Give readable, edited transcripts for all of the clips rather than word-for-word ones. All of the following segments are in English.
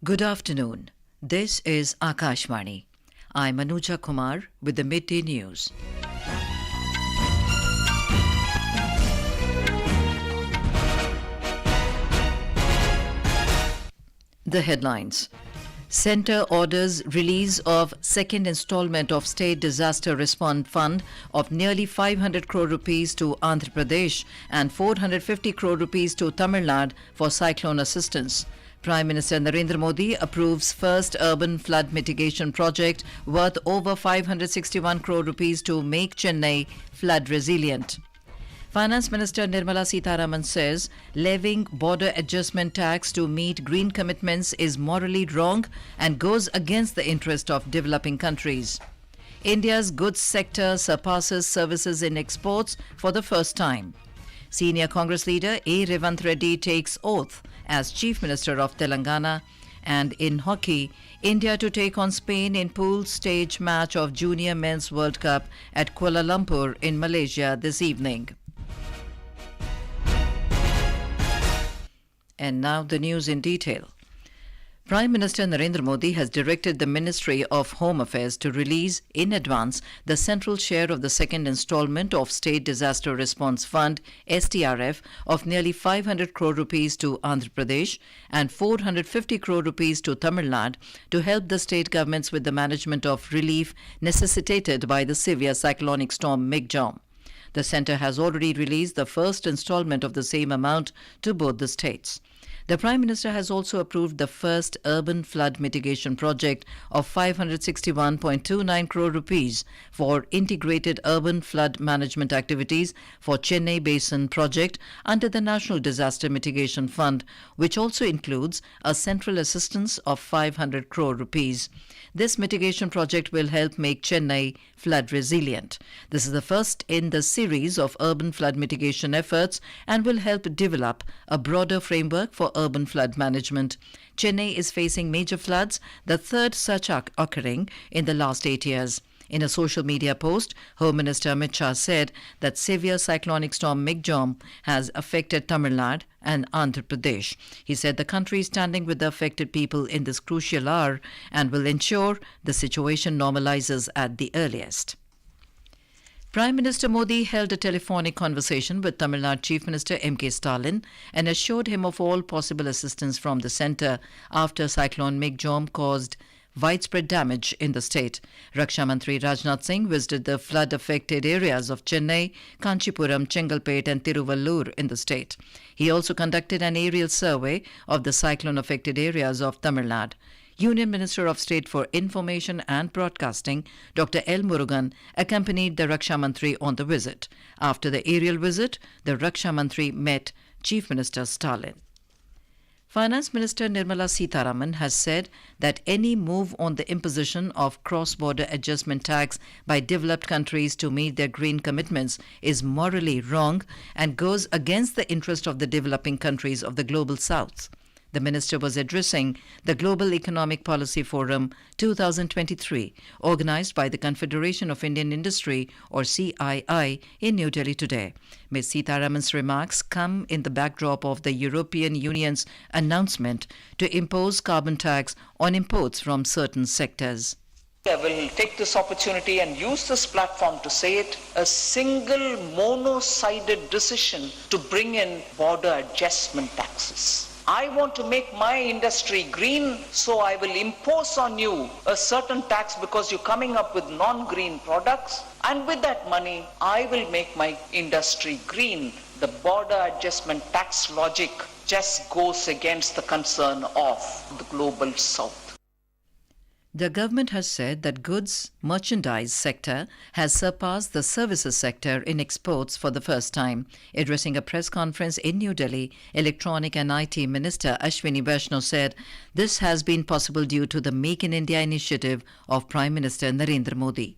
Good afternoon. This is Akashvani. I'm Anuja Kumar with the midday news. The headlines. Centre orders release of second installment of State Disaster Response Fund of nearly 500 crore rupees to Andhra Pradesh and 450 crore rupees to Tamil Nadu for cyclone assistance. Prime Minister Narendra Modi approves first Urban Flood Mitigation Project worth over 561 crore rupees to make Chennai flood resilient. Finance Minister Nirmala Sitharaman says levying border adjustment tax to meet green commitments is morally wrong and goes against the interest of developing countries. India's goods sector surpasses services in exports for the first time. Senior Congress leader A Revanth Reddy takes oath as Chief Minister of Telangana. And in hockey, India to take on Spain in pool stage match of Junior Men's World Cup at Kuala Lumpur in Malaysia this evening. And now the news in detail. Prime Minister Narendra Modi has directed the Ministry of Home Affairs to release in advance the central share of the second installment of State Disaster Response Fund STRF of nearly 500 crore rupees to Andhra Pradesh and 450 crore rupees to Tamil Nadu to help the state governments with the management of relief necessitated by the severe cyclonic storm Migjom. The centre has already released the first installment of the same amount to both the states. The Prime Minister has also approved the first Urban Flood Mitigation Project of 561.29 crore rupees for integrated urban flood management activities for Chennai Basin project under the National Disaster Mitigation Fund, which also includes a central assistance of 500 crore rupees. This mitigation project will help make Chennai flood resilient. This is the first in the series of urban flood mitigation efforts and will help develop a broader framework for urban flood management. Chennai is facing major floods, the third such occurring in the last 8 years. In a social media post, Home Minister Amit Shah said that severe cyclonic storm Migjom has affected Tamil Nadu and Andhra Pradesh. He said the country is standing with the affected people in this crucial hour and will ensure the situation normalizes at the earliest. Prime Minister Modi held a telephonic conversation with Tamil Nadu Chief Minister M.K. Stalin and assured him of all possible assistance from the centre after cyclone Migjom caused widespread damage in the state. Raksha Mantri Rajnath Singh visited the flood-affected areas of Chennai, Kanchipuram, Chengalpet and Tiruvallur in the state. He also conducted an aerial survey of the cyclone-affected areas of Tamil Nadu. Union Minister of State for Information and Broadcasting, Dr. L. Murugan, accompanied the Raksha Mantri on the visit. After the aerial visit, the Raksha Mantri met Chief Minister Stalin. Finance Minister Nirmala Sitharaman has said that any move on the imposition of cross-border adjustment tax by developed countries to meet their green commitments is morally wrong and goes against the interest of the developing countries of the Global South. The minister was addressing the Global Economic Policy Forum 2023, organized by the Confederation of Indian Industry, or CII, in New Delhi today. Ms. Sitharaman's remarks come in the backdrop of the European Union's announcement to impose carbon tax on imports from certain sectors. I will take this opportunity and use this platform to say it, a single mono-sided decision to bring in border adjustment taxes. I want to make my industry green, so I will impose on you a certain tax because you're coming up with non-green products. And with that money, I will make my industry green. The border adjustment tax logic just goes against the concern of the Global South. The government has said that goods merchandise sector has surpassed the services sector in exports for the first time. Addressing a press conference in New Delhi, Electronic and IT Minister Ashwini Vaishnaw said this has been possible due to the Make in India initiative of Prime Minister Narendra Modi.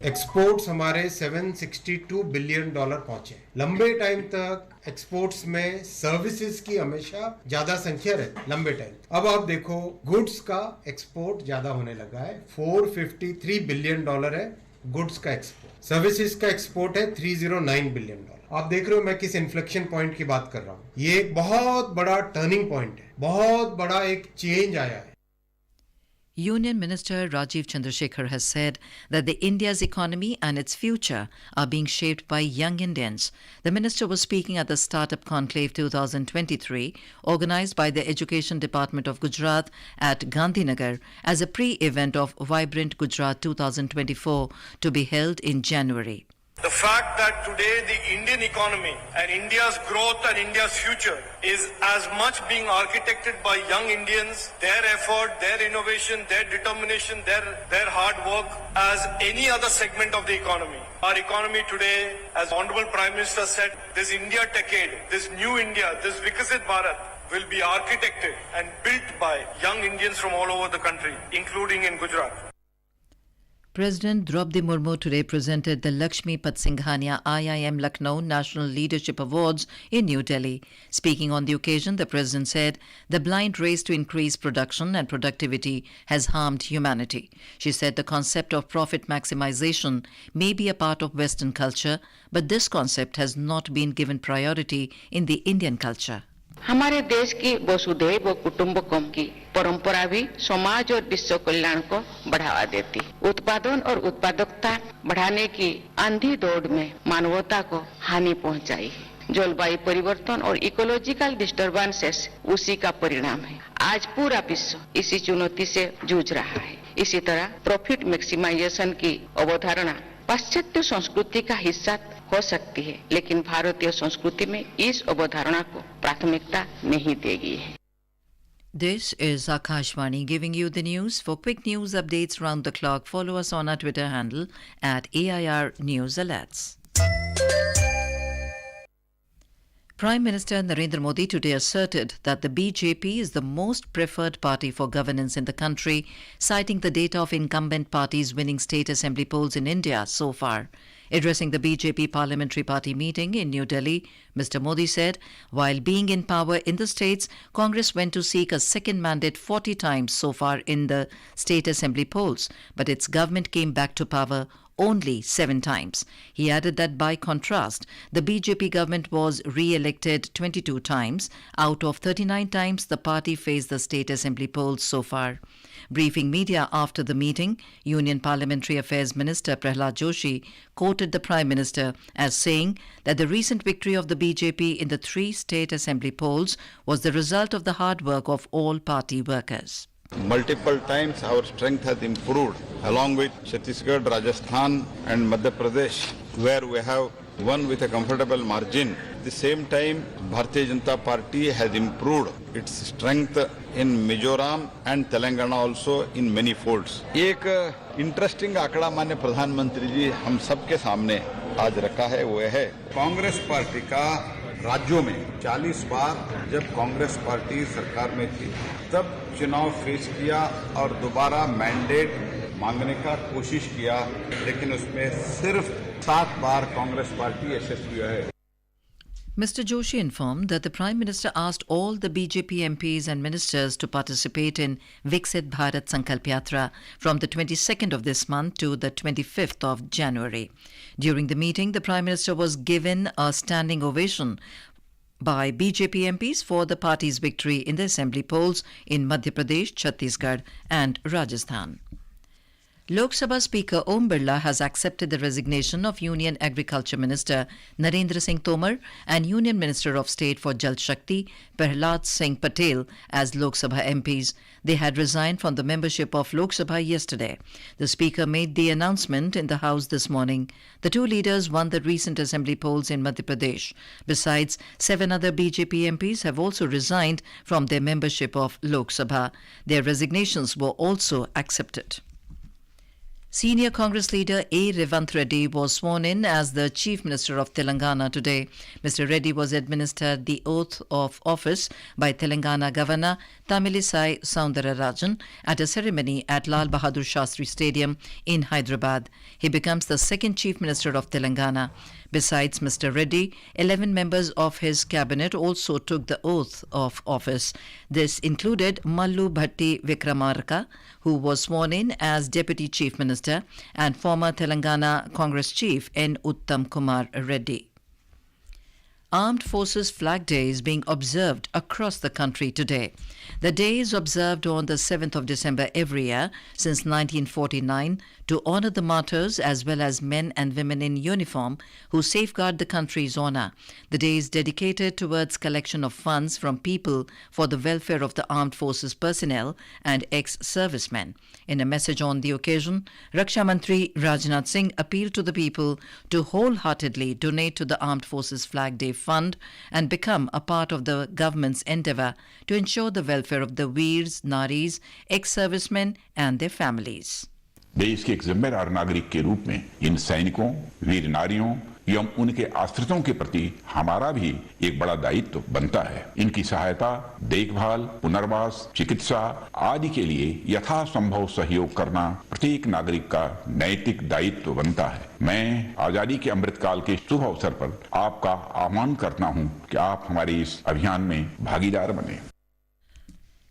Exports हमारे 762 billion dollar पहुंचे। लंबे time तक exports में services की हमेशा ज्यादा संख्या रहती, लंबे टाइम। अब आप देखो गुड्स का एक्सपोर्ट ज्यादा होने लगा है। 453 बिलियन डॉलर है गुड्स का एक्सपोर्ट। सर्विसेज का एक्सपोर्ट है 309 बिलियन डॉलर। आप देख रहे हो मैं किस इन्फ्लेक्शन पॉइंट की बात कर रहा हूँ। ये एक बहुत बड़ा टर्निंग पॉइंट है, बहुत बड़ा एक चेंज आया है। Union Minister Rajiv Chandrasekhar has said that the India's economy and its future are being shaped by young Indians. The minister was speaking at the Startup Conclave 2023, organized by the Education Department of Gujarat at Gandhinagar as a pre-event of Vibrant Gujarat 2024 to be held in January. The fact that today the Indian economy and India's growth and India's future is as much being architected by young Indians, their effort, their innovation, their determination, their hard work as any other segment of the economy. Our economy today, as Honorable Prime Minister said, this India decade, this new India, this Vikasit Bharat will be architected and built by young Indians from all over the country, including in Gujarat. President Draupadi Murmu today presented the Lakshmi Patsinghania IIM Lucknow National Leadership Awards in New Delhi. Speaking on the occasion, the President said the blind race to increase production and productivity has harmed humanity. She said the concept of profit maximization may be a part of Western culture, but this concept has not been given priority in the Indian culture. हमारे देश की वसुधैव कुटुंबकम की परंपरा भी समाज और विश्व कल्याण को बढ़ावा देती। उत्पादन और उत्पादकता बढ़ाने की अंधी दौड़ में मानवता को हानि पहुंचाई। जलवायु परिवर्तन और इकोलॉजिकल डिस्टर्बेंसेस उसी का परिणाम है। आज पूरा विश्व इसी चुनौती से जूझ रहा है। इसी तरह प्रॉफिट मैक्सिमाइजेशन की अवधारणा पाश्चात्य संस्कृति का हिस्सा हो सकती है, लेकिन भारतीय संस्कृति में इस अवधारणा को प्राथमिकता नहीं देगी है। This is Akashvani giving you the news. For quick news updates round the clock, follow us on our Twitter handle at AIR News Alerts. Prime Minister Narendra Modi today asserted that the BJP is the most preferred party for governance in the country, citing the data of incumbent parties winning state assembly polls in India so far. Addressing the BJP parliamentary party meeting in New Delhi, Mr. Modi said, while being in power in the states, Congress went to seek a second mandate 40 times so far in the state assembly polls, but its government came back to power only 7 times. He added that by contrast, the BJP government was re-elected 22 times. Out of 39 times, the party faced the state assembly polls so far. Briefing media after the meeting, Union Parliamentary Affairs Minister Prahlad Joshi quoted the Prime Minister as saying that the recent victory of the BJP in the 3 state assembly polls was the result of the hard work of all party workers. Multiple times our strength has improved along with Chhattisgarh, Rajasthan and Madhya Pradesh, where we have won with a comfortable margin. At the same time, Bharatiya Janata Party has improved its strength in Mizoram and Telangana also in many folds. एक interesting आंकड़ा माननीय प्रधानमंत्री जी हम सबके सामने आज रखा है, वो है कांग्रेस पार्टी का राज्यों में 40 बार जब कांग्रेस पार्टी सरकार में थी तब चुनाव फेस किया और दोबारा मैंडेट मांगने का कोशिश किया, लेकिन उसमें सिर्फ 7 बार कांग्रेस पार्टी यशस्वी है। Mr. Joshi informed that the Prime Minister asked all the BJP MPs and ministers to participate in Viksit Bharat Sankalp Yatra from the 22nd of this month to the 25th of January. During the meeting, the Prime Minister was given a standing ovation by BJP MPs for the party's victory in the assembly polls in Madhya Pradesh, Chhattisgarh and Rajasthan. Lok Sabha Speaker Om Birla has accepted the resignation of Union Agriculture Minister Narendra Singh Tomar and Union Minister of State for Jal Shakti Prahlad Singh Patel as Lok Sabha MPs. They had resigned from the membership of Lok Sabha yesterday. The Speaker made the announcement in the House this morning. The two leaders won the recent assembly polls in Madhya Pradesh. Besides, 7 other BJP MPs have also resigned from their membership of Lok Sabha. Their resignations were also accepted. Senior Congress leader A Revanth Reddy was sworn in as the Chief Minister of Telangana today. Mr. Reddy was administered the oath of office by Telangana Governor Tamilisai Soundararajan at a ceremony at Lal Bahadur Shastri Stadium in Hyderabad. He becomes the second Chief Minister of Telangana. Besides Mr. Reddy, 11 members of his cabinet also took the oath of office. This included Mallu Bhatti Vikramarka, who was sworn in as Deputy Chief Minister, and former Telangana Congress Chief N. Uttam Kumar Reddy. Armed Forces Flag Day is being observed across the country today. The day is observed on the 7th of December every year since 1949 to honor the martyrs as well as men and women in uniform who safeguard the country's honor. The day is dedicated towards collection of funds from people for the welfare of the armed forces personnel and ex-servicemen. In a message on the occasion, Raksha Mantri Rajnath Singh appealed to the people to wholeheartedly donate to the Armed Forces Flag Day Fund and become a part of the government's endeavour to ensure the welfare of the Veers, Naris, ex-servicemen and their families. देश के एक जिम्मेदार नागरिक के रूप में इन सैनिकों, वीर नारियों एवं उनके आश्रितों के प्रति हमारा भी एक बड़ा दायित्व बनता है। इनकी सहायता, देखभाल, पुनर्वास, चिकित्सा आदि के लिए यथासंभव सहयोग करना प्रत्येक नागरिक का नैतिक दायित्व बनता है। मैं आजादी के अमृतकाल के शुभ अवसर पर आपका आह्वान करता हूं कि आप हमारे इस अभियान में भागीदार बने।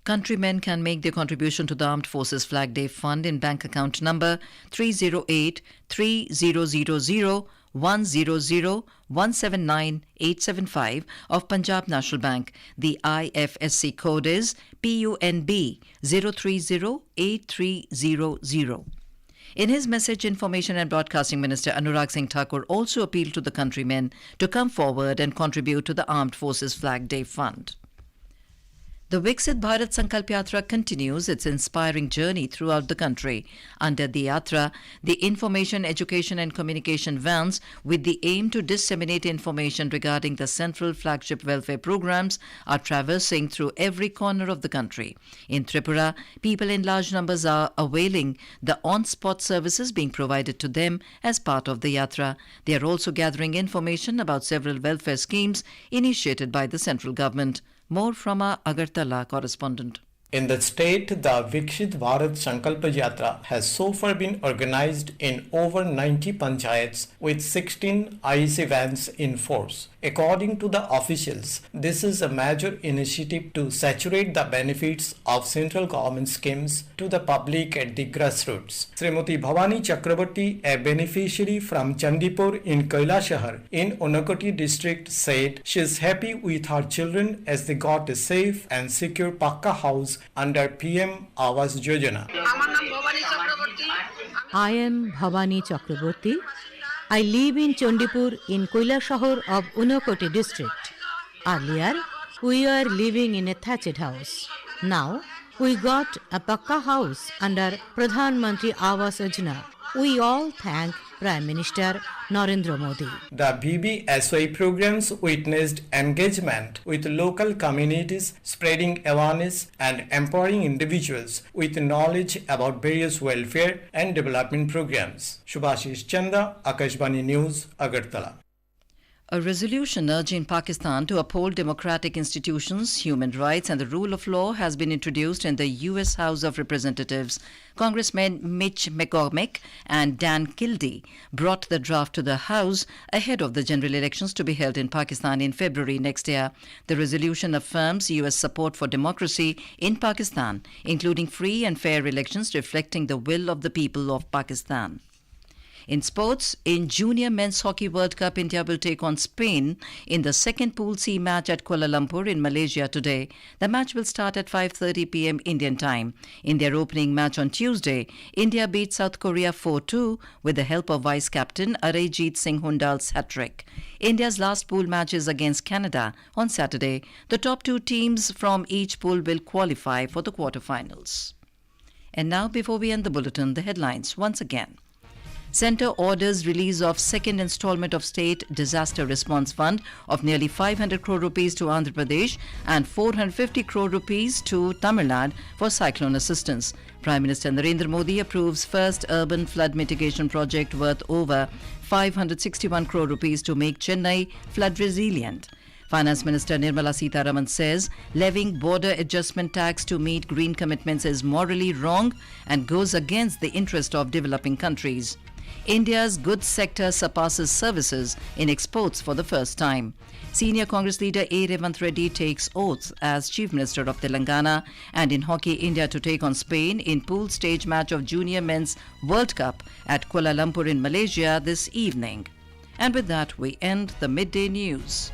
Countrymen can make their contribution to the Armed Forces Flag Day Fund in bank account number 308-3000-100-179-875 of Punjab National Bank. The IFSC code is PUNB 0308300. In his message, Information and Broadcasting Minister Anurag Singh Thakur also appealed to the countrymen to come forward and contribute to the Armed Forces Flag Day Fund. The Viksit Bharat Sankalp Yatra continues its inspiring journey throughout the country. Under the Yatra, the information, education and communication vans with the aim to disseminate information regarding the central flagship welfare programs are traversing through every corner of the country. In Tripura, people in large numbers are availing the on-spot services being provided to them as part of the Yatra. They are also gathering information about several welfare schemes initiated by the central government. More from our Agartala correspondent. In the state, the Viksit Bharat Sankalpa Yatra has so far been organized in over 90 panchayats with 16 IEC vans in force. According to the officials, this is a major initiative to saturate the benefits of central government schemes to the public at the grassroots. Srimati Bhavani Chakrabarti, a beneficiary from Chandipur in Kailashahar in Unakoti district, said she is happy with her children as they got a safe and secure Pakka house under PM Awas Yojana. I am Bhavani Chakraborty. I live in Chandipur in Kailashahar of Unakoti district. Earlier, we were living in a thatched house. Now, we got a Pakka house under Pradhan Mantri Awas Yojana. We all thank Prime Minister Narendra Modi. The BBSY programs witnessed engagement with local communities, spreading awareness and empowering individuals with knowledge about various welfare and development programs. Shubhashish Chanda, Akashvani News, Agartala. A resolution urging Pakistan to uphold democratic institutions, human rights and the rule of law has been introduced in the U.S. House of Representatives. Congressmen Mitch McCormick and Dan Kildee brought the draft to the House ahead of the general elections to be held in Pakistan in February next year. The resolution affirms U.S. support for democracy in Pakistan, including free and fair elections reflecting the will of the people of Pakistan. In sports, in Junior Men's Hockey World Cup, India will take on Spain in the second Pool C match at Kuala Lumpur in Malaysia today. The match will start at 5:30 p.m. Indian time. In their opening match on Tuesday, India beat South Korea 4-2 with the help of vice-captain Arayjeet Singh Hundal's hat-trick. India's last pool match is against Canada on Saturday. The top two teams from each pool will qualify for the quarterfinals. And now, before we end the bulletin, the headlines once again. Centre orders release of second installment of State Disaster Response Fund of nearly 500 crore rupees to Andhra Pradesh and 450 crore rupees to Tamil Nadu for cyclone assistance. Prime Minister Narendra Modi approves first Urban Flood Mitigation Project worth over 561 crore rupees to make Chennai flood resilient. Finance Minister Nirmala Sitharaman says levying border adjustment tax to meet green commitments is morally wrong and goes against the interest of developing countries. India's goods sector surpasses services in exports for the first time. Senior Congress leader A Revanth Reddy takes oath as Chief Minister of Telangana. And in hockey, India to take on Spain in pool stage match of Junior Men's World Cup at Kuala Lumpur in Malaysia this evening. And with that, we end the midday news.